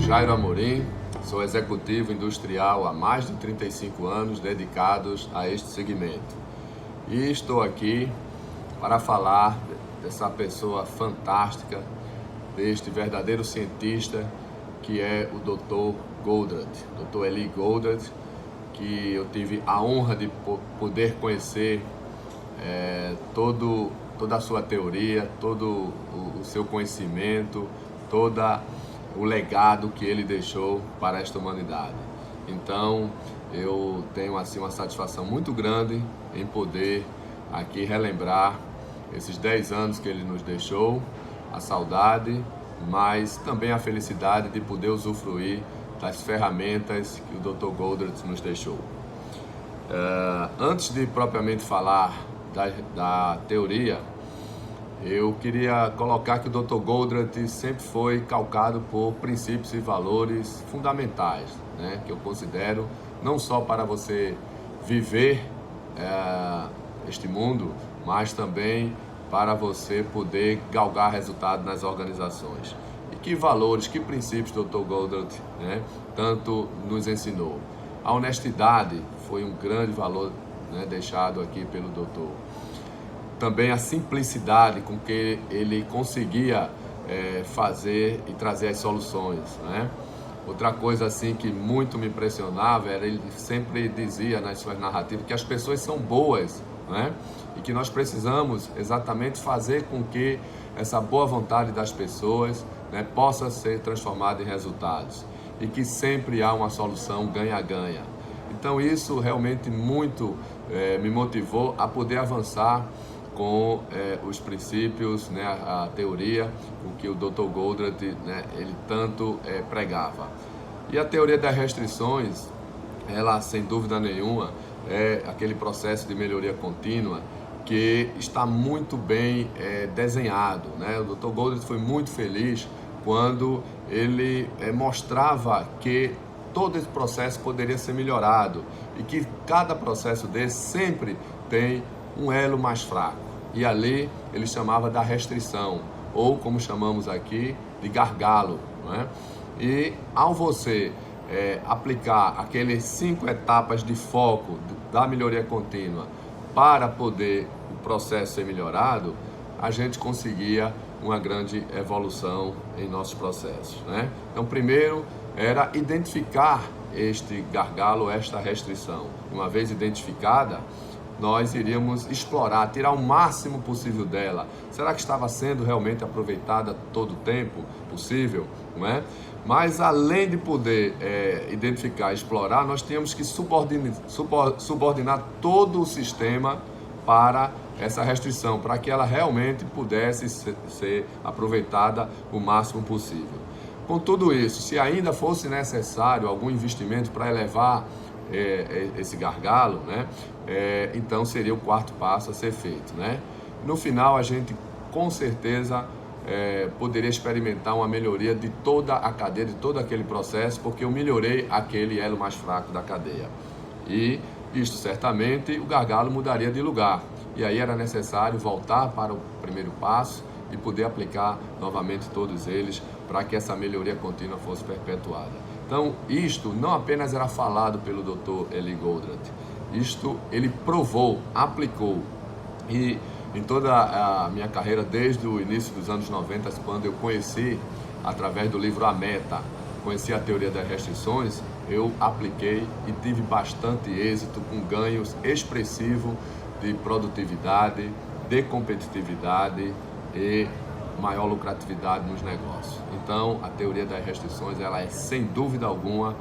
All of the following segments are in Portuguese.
Jairo Amorim, sou executivo industrial há mais de 35 anos dedicados a este segmento. E estou aqui para falar dessa pessoa fantástica, deste verdadeiro cientista que é o Dr. Goldratt, Dr. Eli Goldratt, que eu tive a honra de poder conhecer toda a sua teoria, todo o seu conhecimento, todo o legado que ele deixou para esta humanidade. Então, eu tenho assim uma satisfação muito grande em poder aqui relembrar esses 10 anos que ele nos deixou, a saudade, mas também a felicidade de poder usufruir das ferramentas que o Dr. Goldratt nos deixou. Antes de propriamente falar da teoria, eu queria colocar que o Dr. Goldratt sempre foi calcado por princípios e valores fundamentais, né, que eu considero não só para você viver este mundo, mas também para você poder galgar resultado nas organizações. E que valores, que princípios o Dr. Goldratt, né, tanto nos ensinou? A honestidade foi um grande valor, né, deixado aqui pelo doutor. Também a simplicidade com que ele conseguia fazer e trazer as soluções, né? Outra coisa assim que muito me impressionava era ele sempre dizia nas suas narrativas que as pessoas são boas, né? E que nós precisamos exatamente fazer com que essa boa vontade das pessoas, né, possa ser transformada em resultados e que sempre há uma solução ganha-ganha. Então isso realmente muito me motivou a poder avançar com os princípios, né, a teoria, o que o Dr. Goldratt, né, ele tanto pregava. E a teoria das restrições, ela sem dúvida nenhuma é aquele processo de melhoria contínua que está muito bem desenhado, né? O Dr. Goldratt foi muito feliz quando ele mostrava que todo esse processo poderia ser melhorado e que cada processo desse sempre tem um elo mais fraco. E ali ele chamava da restrição, ou como chamamos aqui, de gargalo, não é? E ao você aplicar aqueles 5 etapas de foco da melhoria contínua para poder o processo ser melhorado, a gente conseguia uma grande evolução em nossos processos, né? Então, primeiro era identificar este gargalo, esta restrição. Uma vez identificada, nós iríamos explorar, tirar o máximo possível dela. Será que estava sendo realmente aproveitada todo o tempo possível, não é? Mas além de poder identificar, explorar, nós tínhamos que subordinar todo o sistema para essa restrição, para que ela realmente pudesse ser aproveitada o máximo possível. Com tudo isso, se ainda fosse necessário algum investimento para elevar esse gargalo, né, então seria o 4º passo a ser feito, né? No final, a gente com certeza poderia experimentar uma melhoria de toda a cadeia, de todo aquele processo, porque eu melhorei aquele elo mais fraco da cadeia. E isto certamente o gargalo mudaria de lugar. E aí era necessário voltar para o primeiro passo e poder aplicar novamente todos eles para que essa melhoria contínua fosse perpetuada. Então, isto não apenas era falado pelo Dr. Eli Goldratt, isto ele provou, aplicou. E em toda a minha carreira, desde o início dos anos 90, quando eu conheci, através do livro A Meta, conheci a teoria das restrições, eu apliquei e tive bastante êxito, com ganhos expressivos de produtividade, de competitividade e maior lucratividade nos negócios. Então, a teoria das restrições, ela é sem dúvida alguma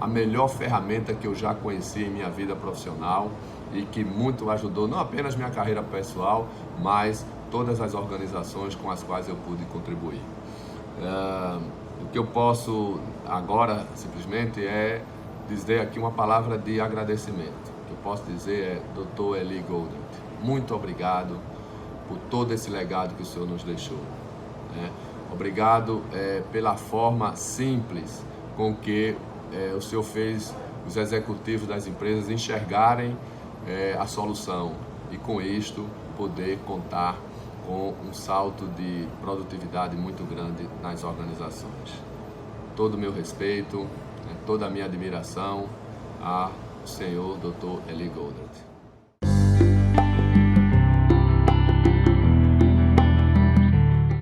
a melhor ferramenta que eu já conheci em minha vida profissional e que muito ajudou não apenas minha carreira pessoal, mas todas as organizações com as quais eu pude contribuir. O que eu posso agora simplesmente é dizer aqui uma palavra de agradecimento. O que eu posso dizer é: Dr. Eli Goldratt, muito obrigado por todo esse legado que o senhor nos deixou, né? Obrigado pela forma simples com que o senhor fez os executivos das empresas enxergarem a solução e com isto poder contar com um salto de produtividade muito grande nas organizações. todo o meu respeito, toda a minha admiração ao senhor Dr. Eli Goldratt.